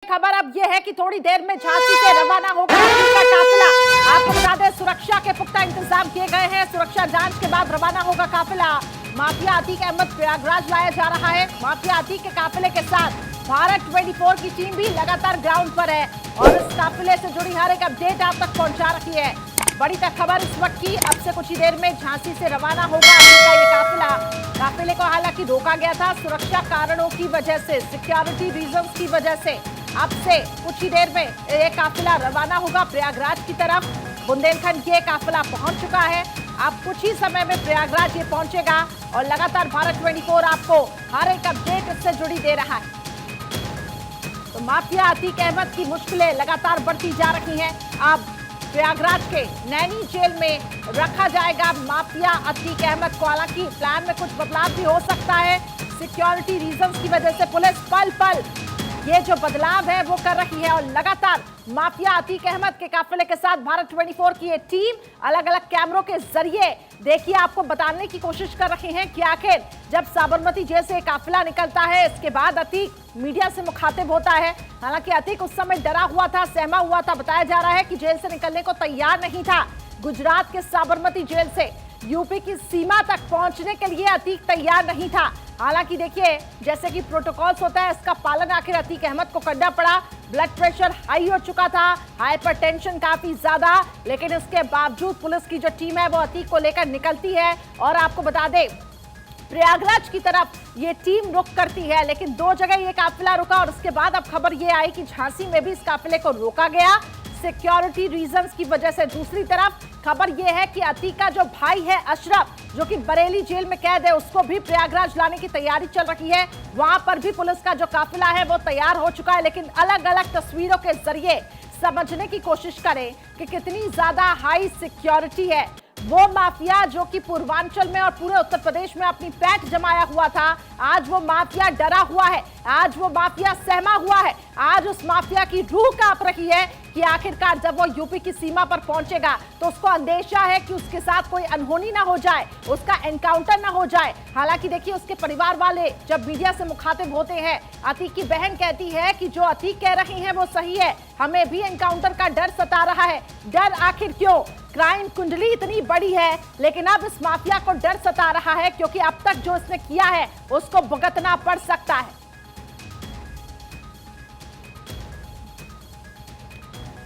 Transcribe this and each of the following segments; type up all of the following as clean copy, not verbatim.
खबर अब यह है कि थोड़ी देर में झांसी से रवाना होगा अतीक का काफिला। आपको बता दें सुरक्षा के पुख्ता इंतजाम किए गए हैं। सुरक्षा जांच के बाद रवाना होगा काफिला। माफिया अतीक अहमद प्रयागराज लाया जा रहा है। माफिया अतीक के काफिले के साथ भारत 24 की टीम भी लगातार ग्राउंड पर है और इस काफिले से जुड़ी हर एक अपडेट आप तक पहुंचा रही है। बड़ी तक खबर इस वक्त की, अब से कुछ ही देर में झांसी से रवाना होगा अतीक का ये काफिला। काफिले को हालांकि रोका गया था सुरक्षा कारणों की वजह से, सिक्योरिटी रीजंस की वजह से। अब से कुछ ही देर में ये काफिला रवाना होगा प्रयागराज की तरफ। बुंदेलखंड ये काफिला पहुंच चुका है। अब कुछ ही समय में प्रयागराज ये पहुंचेगा और लगातार भारत 24 आपको हर एक अपडेट इससे जुड़ी दे रहा है। तो माफिया अतीक अहमद की मुश्किलें लगातार बढ़ती जा रही हैं। अब प्रयागराज के नैनी जेल में रखा जाएगा माफिया अतीक अहमद को। हालांकि प्लान में कुछ बदलाव भी हो सकता है। सिक्योरिटी रीजंस की वजह से पुलिस पल पल ये जो बदलाव है वो कर रही है और लगातार माफिया अतीक अहमद के काफिले के साथ भारत 24 की ये टीम अलग अलग कैमरों के जरिए देखिए आपको बताने की कोशिश कर रहे हैं कि आखिर जब साबरमती जेल से काफिला निकलता है इसके बाद अतीक मीडिया से मुखातिब होता है। हालांकि अतीक उस समय डरा हुआ था, सहमा हुआ था। बताया जा रहा है कि जेल से निकलने को तैयार नहीं था। गुजरात के साबरमती जेल से यूपी की सीमा तक पहुंचने के लिए अतीक तैयार नहीं था। हालांकि देखिए जैसे कि प्रोटोकॉल्स होता है इसका पालन आखिर अतीक अहमद को करना पड़ा। ब्लड प्रेशर हाई हो चुका था, हाइपरटेंशन काफी ज्यादा, लेकिन इसके बावजूद पुलिस की जो टीम है वो अतीक को लेकर निकलती है। और आपको बता दें प्रयागराज की तरफ ये टीम रुक करती है, लेकिन दो जगह ये काफिला रुका और उसके बाद अब खबर ये आई कि झांसी में भी इस काफिले को रोका गया सिक्योरिटी रीजंस की वजह से। दूसरी तरफ खबर यह है कि अतीक का जो भाई है अशरफ, जो कि बरेली जेल में कैद है, उसको भी प्रयागराज लाने की तैयारी चल रही है। वहां पर भी पुलिस का जो काफिला है वो तैयार हो चुका है। लेकिन अलग अलग तस्वीरों के जरिए समझने की कोशिश करें कि कितनी ज्यादा हाई सिक्योरिटी है। वो माफिया जो कि पूर्वांचल में और पूरे उत्तर प्रदेश में अपनी पैठ जमाया हुआ था, आज वो माफिया डरा हुआ है, आज वो माफिया सहमा हुआ है। आज उस माफिया की रूह कांप रही है कि आखिरकार जब वो यूपी की सीमा पर पहुंचेगा तो उसको अंदेशा है कि उसके साथ कोई अनहोनी ना हो जाए, उसका एनकाउंटर ना हो जाए। हालांकि देखिए उसके परिवार वाले जब मीडिया से मुखातिब होते हैं, अतीक की बहन कहती है कि जो अतीक कह रही हैं वो सही है, हमें भी एनकाउंटर का डर सता रहा है। डर आखिर क्यों? क्राइम कुंडली इतनी बड़ी है, लेकिन अब इस माफिया को डर सता रहा है क्योंकि अब तक जो इसने किया है उसको भुगतना पड़ सकता है।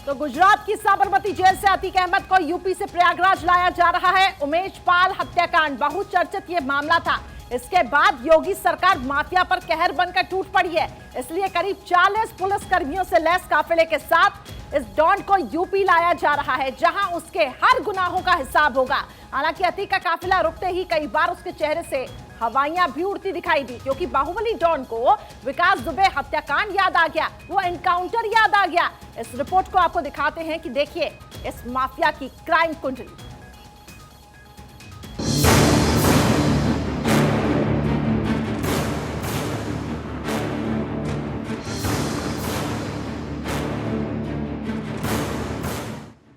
तो गुजरात की साबरमती जेल से अतीक अहमद को यूपी से प्रयागराज लाया जा रहा है। उमेश पाल हत्याकांड बहुचर्चित ये मामला था। इसके बाद योगी सरकार माफिया पर कहर बनकर टूट पड़ी है। इसलिए करीब 40 पुलिस कर्मियों से लैस काफिले के साथ इस डॉन को यूपी लाया जा रहा है, जहां उसके हर गुनाहों का हिसाब होगा। हालांकि अतीक का काफिला रुकते ही कई बार उसके चेहरे से हवाइयां भी उड़ती दिखाई दी, क्योंकि बाहुबली डॉन को विकास दुबे हत्याकांड याद आ गया, वो एनकाउंटर याद आ गया। इस रिपोर्ट को आपको दिखाते हैं कि देखिए इस माफिया की क्राइम कुंडली।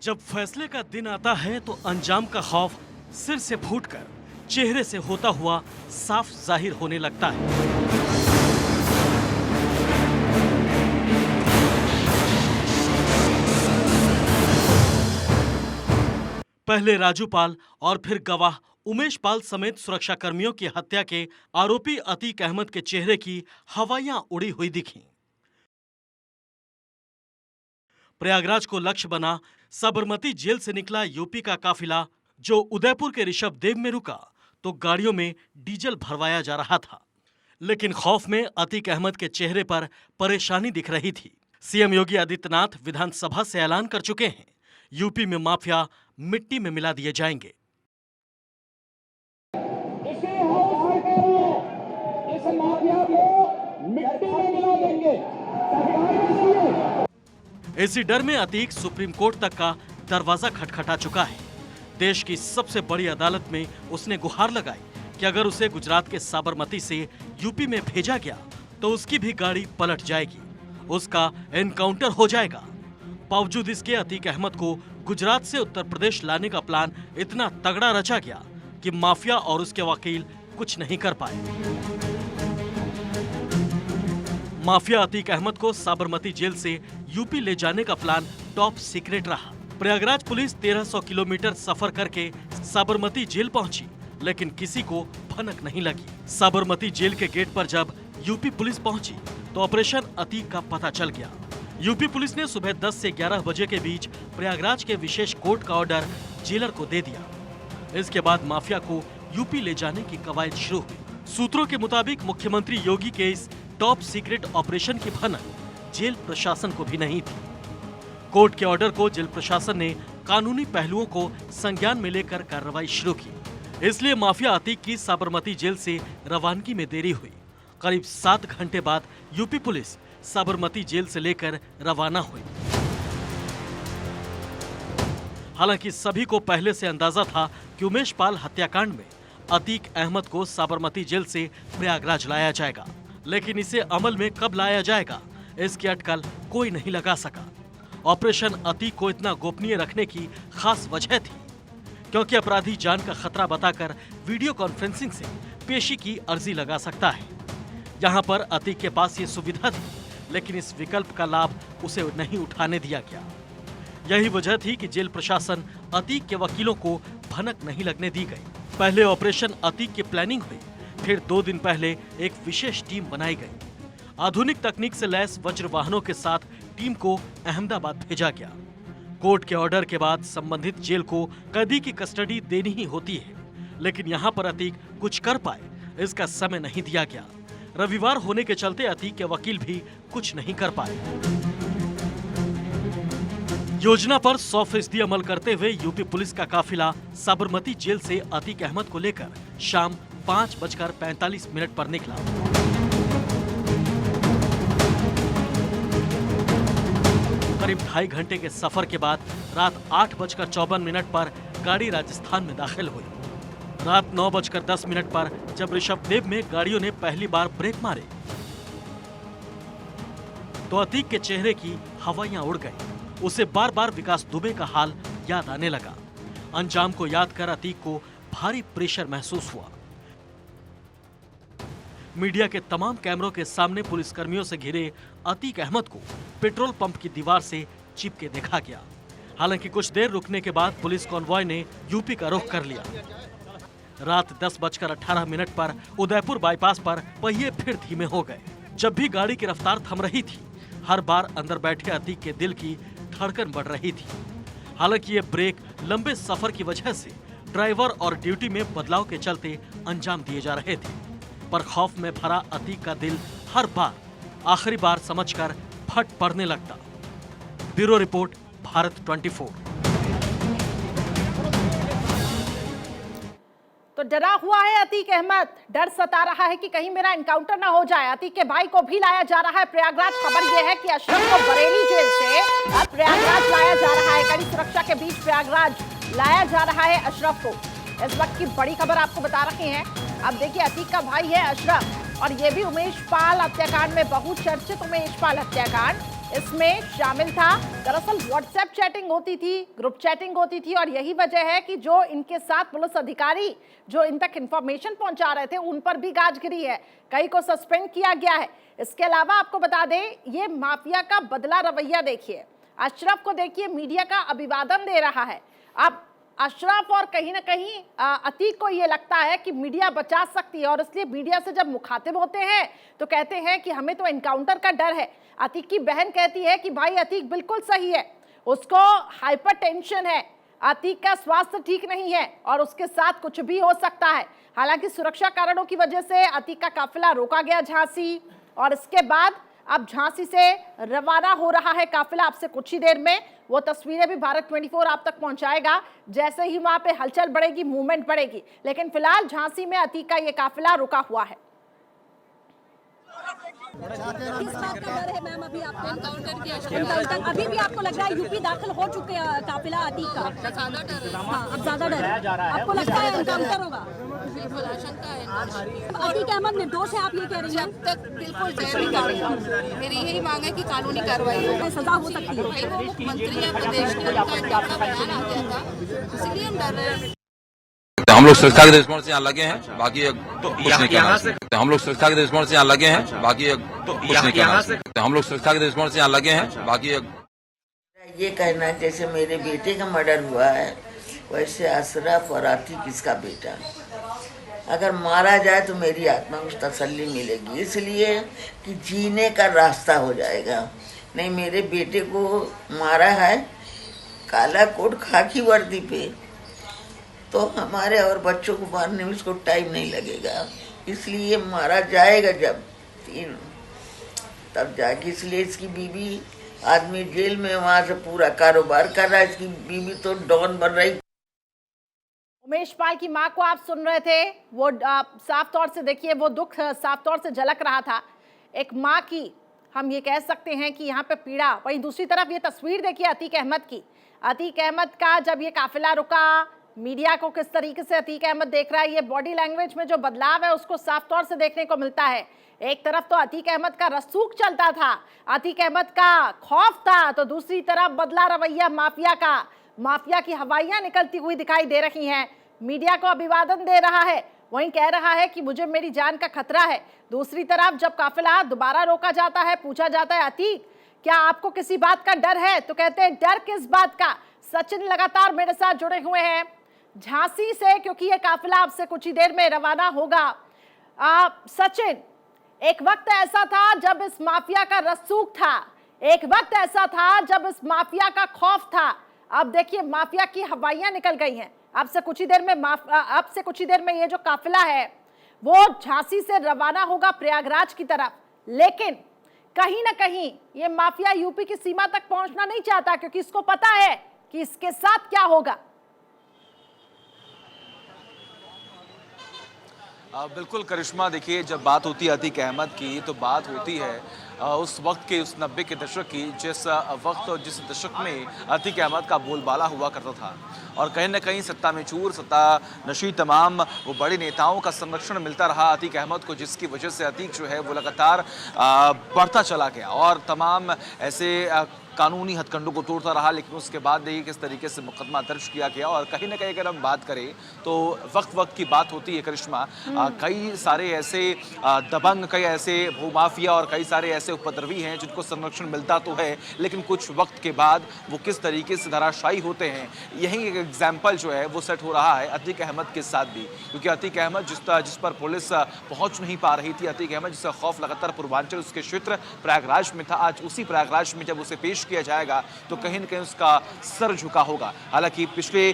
जब फैसले का दिन आता है तो अंजाम का खौफ सिर से फूटकर चेहरे से होता हुआ साफ जाहिर होने लगता है। पहले राजू पाल और फिर गवाह उमेश पाल समेत सुरक्षा कर्मियों की हत्या के आरोपी अतीक अहमद के चेहरे की हवाइयां उड़ी हुई दिखीं। प्रयागराज को लक्ष्य बना साबरमती जेल से निकला यूपी का काफिला जो उदयपुर के ऋषभदेव में रुका तो गाड़ियों में डीजल भरवाया जा रहा था। लेकिन खौफ में अतीक अहमद के चेहरे पर परेशानी दिख रही थी। सीएम योगी आदित्यनाथ विधानसभा से ऐलान कर चुके हैं, यूपी में माफिया मिट्टी में मिला दिए जाएंगे। इस माफिया को मिट्टी में मिला देंगे। इसी डर में अतीक सुप्रीम कोर्ट तक का दरवाजा खटखटा चुका है। देश की सबसे बड़ी अदालत में उसने गुहार लगाई कि अगर उसे गुजरात के साबरमती से यूपी में भेजा गया तो उसकी भी गाड़ी पलट जाएगी, उसका एनकाउंटर हो जाएगा। बावजूद इसके अतीक अहमद को गुजरात से उत्तर प्रदेश लाने का प्लान इतना तगड़ा रचा गया कि माफिया और उसके वकील कुछ नहीं कर पाए। माफिया अतीक अहमद को साबरमती जेल से यूपी ले जाने का प्लान टॉप सीक्रेट रहा। प्रयागराज पुलिस 1300 किलोमीटर सफर करके साबरमती जेल पहुंची, लेकिन किसी को भनक नहीं लगी। साबरमती जेल के गेट पर जब यूपी पुलिस पहुंची तो ऑपरेशन अतीक का पता चल गया। यूपी पुलिस ने सुबह 10 से 11 बजे के बीच प्रयागराज के विशेष कोर्ट का ऑर्डर जेलर को दे दिया। इसके बाद माफिया को यूपी ले जाने की कवायद शुरू हुई। सूत्रों के मुताबिक मुख्यमंत्री योगी के इस टॉप सीक्रेट ऑपरेशन की भनक जेल प्रशासन को भी नहीं थी। कोर्ट के ऑर्डर को जेल प्रशासन ने कानूनी पहलुओं को संज्ञान में लेकर कार्रवाई शुरू की। इसलिए माफिया अतीक की साबरमती जेल से रवानगी में देरी हुई। करीब 7 घंटे बाद यूपी पुलिस साबरमती जेल से लेकर रवाना हुई। हालांकि सभी को पहले से अंदाजा था कि उमेश पाल हत्याकांड में अतीक अहमद को साबरमती जेल से प्रयागराज लाया जाएगा, लेकिन इसे अमल में कब लाया जाएगा इसकी अटकल कोई नहीं लगा सका। ऑपरेशन अतीक को इतना गोपनीय रखने की खास वजह थी क्योंकि अपराधी जान का खतरा बताकर वीडियो कॉन्फ्रेंसिंग से पेशी की अर्जी लगा सकता है। यहाँ पर अतीक के पास ये सुविधा थी, लेकिन इस विकल्प का लाभ उसे नहीं उठाने दिया गया। यही वजह थी कि जेल प्रशासन अतीक के वकीलों को भनक नहीं लगने दी गई। पहले ऑपरेशन अतीक की प्लानिंग हुई, फिर 2 दिन पहले एक विशेष टीम बनाई गई। आधुनिक तकनीक से लैस वज्र वाहनों के साथ टीम को अहमदाबाद भेजा गया। कोर्ट के ऑर्डर के बाद संबंधित जेल को कैदी की कस्टडी देनी ही होती है, लेकिन यहाँ पर अतीक कुछ कर पाए इसका समय नहीं दिया गया। रविवार होने के चलते अतीक के वकील भी कुछ नहीं कर पाए। योजना पर 100% अमल करते हुए यूपी पुलिस का काफिला साबरमती जेल से अतीक अहमद को लेकर शाम 5:45 पर निकला। करीब 2.5 घंटे के सफर के बाद रात 8:54 पर गाड़ी राजस्थान में दाखिल हुई। रात 9:10 पर जब ऋषभदेव में गाड़ियों ने पहली बार ब्रेक मारे तो अतीक के चेहरे की हवाइयां उड़ गई। उसे बार बार विकास दुबे का हाल याद आने लगा। अंजाम को याद कर अतीक को भारी प्रेशर महसूस हुआ। मीडिया के तमाम कैमरों के सामने पुलिसकर्मियों से घिरे अतीक अहमद को पेट्रोल पंप की दीवार से चिपके देखा गया। हालांकि कुछ देर रुकने के बाद पुलिस कॉन्वॉय ने यूपी का रुख कर लिया। रात 10:18 पर उदयपुर बाईपास पर पहिए फिर धीमे हो गए। जब भी गाड़ी की रफ्तार थम रही थी, हर बार अंदर बैठे अतीक के दिल की धड़कन बढ़ रही थी। हालांकि ये ब्रेक लंबे सफर की वजह से ड्राइवर और ड्यूटी में बदलाव के चलते अंजाम दिए जा रहे थे, पर खौफ में भरा अतीक का दिल हर बार आखिरी बार समझकर फट पड़ने लगता। Bureau report, Bharat 24। तो डरा हुआ है अतीक अहमद, डर सता रहा है कि कहीं मेरा एनकाउंटर ना हो जाए। अतीक के भाई को भी लाया जा रहा है प्रयागराज। खबर यह है कि अशरफ को बरेली जेल से अब प्रयागराज लाया जा रहा है। कड़ी सुरक्षा के बीच प्रयागराज लाया जा रहा है अशरफ को। इस वक्त की बड़ी खबर आपको बता रहे हैं। अब देखिए, अतीक का भाई है अशरफ और ये भी उमेश पाल हत्याकांड में बहुचर्चित उमेश पाल हत्याकांड इसमें शामिल था। दरअसल व्हाट्सएप चैटिंग होती थी, ग्रुप चैटिंग होती थी और यही वजह है कि जो इनके साथ पुलिस अधिकारी जो इन तक इंफॉर्मेशन पहुंचा रहे थे उन पर भी गाज गिरी है। कई को सस्पेंड किया गया है। इसके अलावा आपको बता दें, ये माफिया का बदला रवैया देखिए। अशरफ को देखिए, मीडिया का अभिवादन दे रहा है। अब अशरफ और कहीं ना कहीं अतीक को ये लगता है कि मीडिया बचा सकती है और इसलिए मीडिया से जब मुखातिब होते हैं तो कहते हैं कि हमें तो एनकाउंटर का डर है। अतीक की बहन कहती है कि भाई अतीक बिल्कुल सही है, उसको हाइपरटेंशन है, अतीक का स्वास्थ्य ठीक नहीं है और उसके साथ कुछ भी हो सकता है। हालांकि सुरक्षा कारणों की वजह से अतीक का काफिला रोका गया झांसी और इसके बाद अब झांसी से रवाना हो रहा है काफिला। आपसे कुछ ही देर में वो तस्वीरें भी भारत 24 आप तक पहुंचाएगा। जैसे ही वहां पे हलचल बढ़ेगी, मूवमेंट बढ़ेगी, लेकिन फिलहाल झांसी में अतीक का ये काफिला रुका हुआ है। किस बात का डर है मैम? अभी आपको एनकाउंटर अभी भी आपको लग रहा है यूपी दाखिल हो चुके काफिला अतीक का? ज्यादा डर है। हाँ, अब ज्यादा डर है। आपको लगता है एनकाउंटर होगा? बिल्कुल आशंका है। अतीक अहमद निर्दोष है, आप ये कह रही हैं? जब तक बिल्कुल मेरी यही मांग है कि कानूनी कार्रवाई हो, सजा हो सकती है। भाई वो मुख्यमंत्री है प्रदेश के, उनका बयान आ गया था, इसलिए हम डर रहे हैं। हम लोग सुरक्षा के दृष्टिकोण से यहाँ लगे हैं, बाकी तो कुछ नहीं कहना सकते। हम लोग सुरक्षा के दृष्टिकोण से यहाँ लगे हैं, बाकी तो कुछ नहीं कहना सकते। हम लोग सुरक्षा के दृष्टिकोण से यहाँ लगे हैं, बाकी ये कहना जैसे मेरे बेटे का मर्डर हुआ है वैसे अशरफ और आतिक इसका बेटा अगर मारा जाए तो मेरी आत्मा को तसल्ली मिलेगी, इसलिए कि जीने का रास्ता हो जाएगा। नहीं, मेरे बेटे को मारा है काला कोट खाकी वर्दी पे, तो हमारे और बच्चों को मारने में उसको टाइम नहीं लगेगा, इसलिए मारा जाएगा जब तब जाके। इसलिए इसकी बीवी आदमी जेल में वहां से पूरा कारोबार कर रहा है, इसकी बीवी तो डॉन बन रही। उमेश पाल की मां को आप सुन रहे थे, वो साफ तौर से देखिए वो दुख साफ तौर से झलक रहा था। एक मां की हम ये कह सकते हैं कि यहाँ पे पीड़ा। वहीं दूसरी तरफ ये तस्वीर देखिए अतीक अहमद की। अतीक अहमद का जब ये काफिला रुका, मीडिया को किस तरीके से अतीक अहमद देख रहा है, ये बॉडी लैंग्वेज में जो बदलाव है उसको साफ तौर से देखने को मिलता है। एक तरफ तो अतीक अहमद का रसूख चलता था, अतीक अहमद का खौफ था, तो दूसरी तरफ बदला रवैया माफिया का। माफिया की हवाइयां निकलती हुई दिखाई दे रही हैं, मीडिया को अभिवादन दे रहा है, वहीं कह रहा है कि मुझे मेरी जान का खतरा है। दूसरी तरफ जब काफिला दोबारा रोका जाता है, पूछा जाता है अतीक क्या आपको किसी बात का डर है, तो कहते हैं डर किस बात का। सचिन लगातार मेरे साथ जुड़े हुए हैं झांसी से, क्योंकि ये काफिला अब से कुछ ही देर में रवाना होगा। सचिन, एक वक्त ऐसा था जब इस माफिया का रसूख था, एक वक्त ऐसा था जब इस माफिया का खौफ था। अब देखिए माफिया की हवाइयां निकल गई हैं। अब से कुछ ही देर में ये जो काफिला है वो झांसी से रवाना होगा प्रयागराज की तरफ, लेकिन कहीं ना कहीं ये माफिया यूपी की सीमा तक पहुंचना नहीं चाहता, क्योंकि इसको पता है कि इसके साथ क्या होगा। बिल्कुल करिश्मा, देखिए जब बात होती है अतीक अहमद की तो बात होती है उस वक्त के, उस 90 के दशक की, जिस वक्त और जिस दशक में अतीक अहमद का बोलबाला हुआ करता था। और कहीं ना कहीं सत्ता में चूर, सत्ता नशी तमाम वो बड़े नेताओं का संरक्षण मिलता रहा अतीक अहमद को, जिसकी वजह से अतीक जो है वो लगातार बढ़ता चला गया और तमाम ऐसे कानूनी हथकंडों को तोड़ता रहा। लेकिन उसके बाद देखिए किस तरीके से मुकदमा दर्ज किया गया। और कहीं ना कहीं अगर हम बात करें तो वक्त की बात होती है करिश्मा, कई सारे ऐसे दबंग, कई ऐसे भूमाफिया और कई सारे ऐसे उपद्रवी हैं जिनको संरक्षण मिलता तो है, लेकिन कुछ वक्त के बाद वो किस तरीके से धराशायी होते हैं। यही एक एग्जाम्पल जो है वो सेट हो रहा है अतीक अहमद के साथ भी, क्योंकि अतीक अहमद जिस पर पुलिस पहुंच नहीं पा रही थी, अतीक अहमद जिसका खौफ लगातार पूर्वांचल उसके क्षेत्र प्रयागराज में था, आज उसी प्रयागराज में जब उसे पेश किया जाएगा तो कहीं न कहीं उसका सर झुका होगा। हालांकि पिछले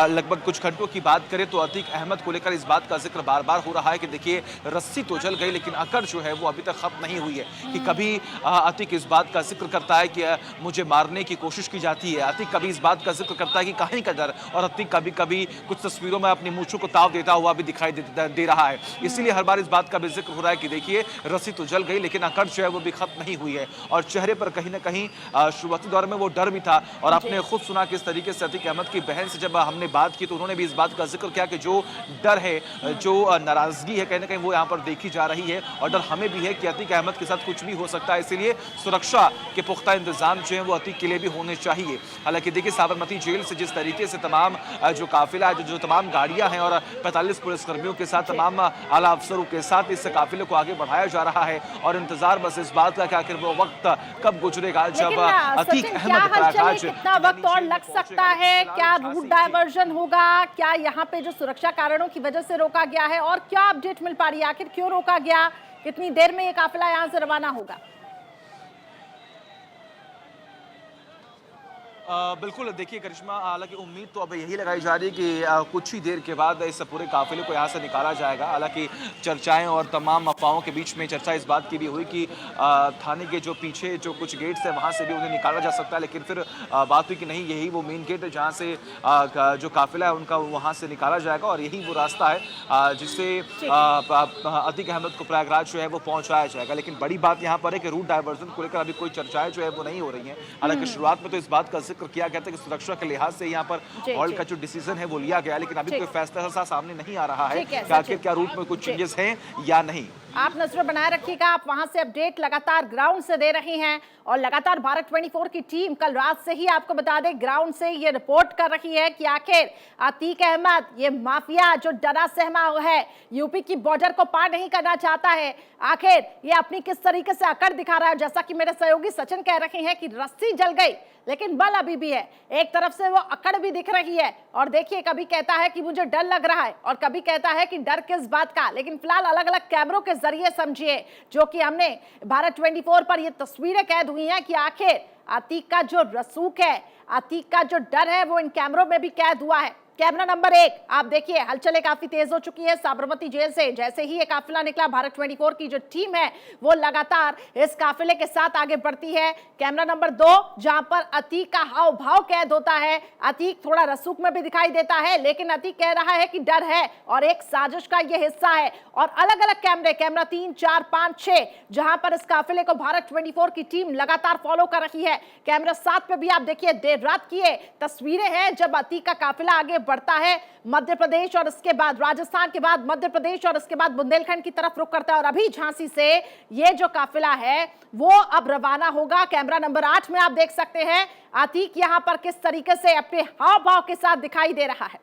लगभग कुछ घंटों की बात करें तो अतीक अहमद को लेकर इस बात का जिक्र बार बार हो रहा है कि देखिए रस्सी तो जल गई, लेकिन अकड़ जो है वो अभी तक खत्म नहीं हुई है। कि कभी अतीक इस बात का जिक्र करता है कि मुझे मारने की कोशिश की जाती है, अतीक कभी इस बात का जिक्र करता है कि कहीं का डर, और अतीक कभी कभी कुछ तस्वीरों में अपनी मूंछों को ताव देता हुआ भी दिखाई दे रहा है। इसीलिए हर बार इस बात का भी जिक्र हो रहा है कि देखिए रस्सी तो जल गई, लेकिन अकड़ जो है वो भी खत्म नहीं हुई है। और चेहरे पर कहीं ना कहीं शुरुआती दौर में वो डर भी था। और आपने खुद सुना किस तरीके से अतीक अहमद की बहन से जब हमने बात की तो उन्होंने भी इस बात का जिक्र किया कि जो डर है, जो नाराजगी है, कहीं ना कहीं वो यहाँ पर देखी जा रही है। और डर हमें भी है कि अतीक अहमद के साथ कुछ भी हो सकता है, इसीलिए सुरक्षा के पुख्ता इंतजाम जो है वो अतीक के लिए भी होने चाहिए। हालांकि देखिए साबरमती जेल से जिस तरीके से तमाम जो काफिला है, जो तमाम गाड़ियां हैं और 45 पुलिसकर्मियों के साथ, तमाम आला अफसरों के साथ इस काफिले को आगे बढ़ाया जा रहा है। और इंतजार बस इस बात का कि आखिर वो वक्त कब गुजरेगा जब अतीक कितना वक्त और लग सकता है, क्या रूट डायवर्जन होगा, क्या यहाँ पे जो सुरक्षा कारणों की वजह से रोका गया है, और क्या अपडेट मिल पा रही है आखिर क्यों रोका गया, कितनी देर में ये काफिला यहाँ से रवाना होगा? बिल्कुल देखिए करिश्मा, हालांकि उम्मीद तो अब यही लगाई जा रही है कि कुछ ही देर के बाद इस पूरे काफिले को यहाँ से निकाला जाएगा। हालांकि चर्चाएं और तमाम अफवाहों के बीच में चर्चा इस बात की भी हुई कि थाने के जो पीछे जो कुछ गेट्स हैं वहाँ से भी उन्हें निकाला जा सकता है, लेकिन फिर बात हुई कि नहीं, यही वो मेन गेट है जहाँ से जो काफिला है उनका वहाँ से निकाला जाएगा और यही वो रास्ता है जिससे अतीक अहमद को प्रयागराज जो है वो पहुँचाया जाएगा। लेकिन बड़ी बात यहाँ पर है कि रूट डायवर्जन को लेकर अभी कोई चर्चाएं जो है वो नहीं हो रही हैं। हालांकि शुरुआत में तो इस बात का जिक्र किया गया था कि सुरक्षा के लिहाज से यहाँ पर हॉल्ट का जो डिसीजन है वो लिया गया, लेकिन अभी कोई फैसला सामने नहीं आ रहा है कि आखिर क्या रूट में कुछ चेंजेस हैं या नहीं। आप नजर बनाए रखिएगा, आप वहां से अपडेट लगातार ग्राउंड से दे रहे हैं और लगातार भारत 24 की टीम कल रात से ही आपको बता दें ग्राउंड से ये रिपोर्ट कर रही है कि आखिर अतीक अहमद ये माफिया जो डरा सहमा है यूपी की बॉर्डर को पार नहीं करना चाहता है, आखिर ये अपनी किस तरीके से अकड़ दिखा रहा है। जैसा कि मेरे सहयोगी सचिन कह रहे हैं कि रस्सी जल गई लेकिन बल अभी भी है, एक तरफ से वो अकड़ भी दिख रही है और देखिए कभी कहता है कि मुझे डर लग रहा है और कभी कहता है कि डर किस बात का। लेकिन फिलहाल अलग अलग कैमरों के जरिए समझिए जो कि हमने भारत 24 पर ये तस्वीरें कैद हुई हैं कि आखिर अतीक का जो रसूख है, अतीक का जो डर है वो इन कैमरों में भी कैद हुआ है। कैमरा नंबर 1 आप देखिए, हलचलें काफी तेज हो चुकी है साबरमती जेल से। जैसे ही ये काफिला निकला, भारत 24 की जो टीम है वो लगातार इस काफिले के साथ आगे बढ़ती है। कैमरा नंबर 2 जहां पर अतीक का हाव भाव कैद होता है, अतीक थोड़ा रसूख में भी दिखाई देता है लेकिन अतीक कह रहा है कि डर है और एक साजिश का ये हिस्सा है। और अलग अलग कैमरे, कैमरा 3, 4, 5, 6 जहां पर इस काफिले को भारत 24 की टीम लगातार फॉलो कर रही है। कैमरा 7 पे भी आप देखिए देर रात की ये तस्वीरें हैं जब अतीक का काफिला आगे बढ़ता है, मध्य प्रदेश और इसके बाद राजस्थान के बाद मध्य प्रदेश और इसके बाद बुंदेलखंड की तरफ रुख करता है। और अभी झांसी से ये जो काफिला है वो अब रवाना होगा। कैमरा नंबर 8 में आप देख सकते हैं अतीक यहां पर किस तरीके से अपने हाव भाव के साथ दिखाई दे रहा है।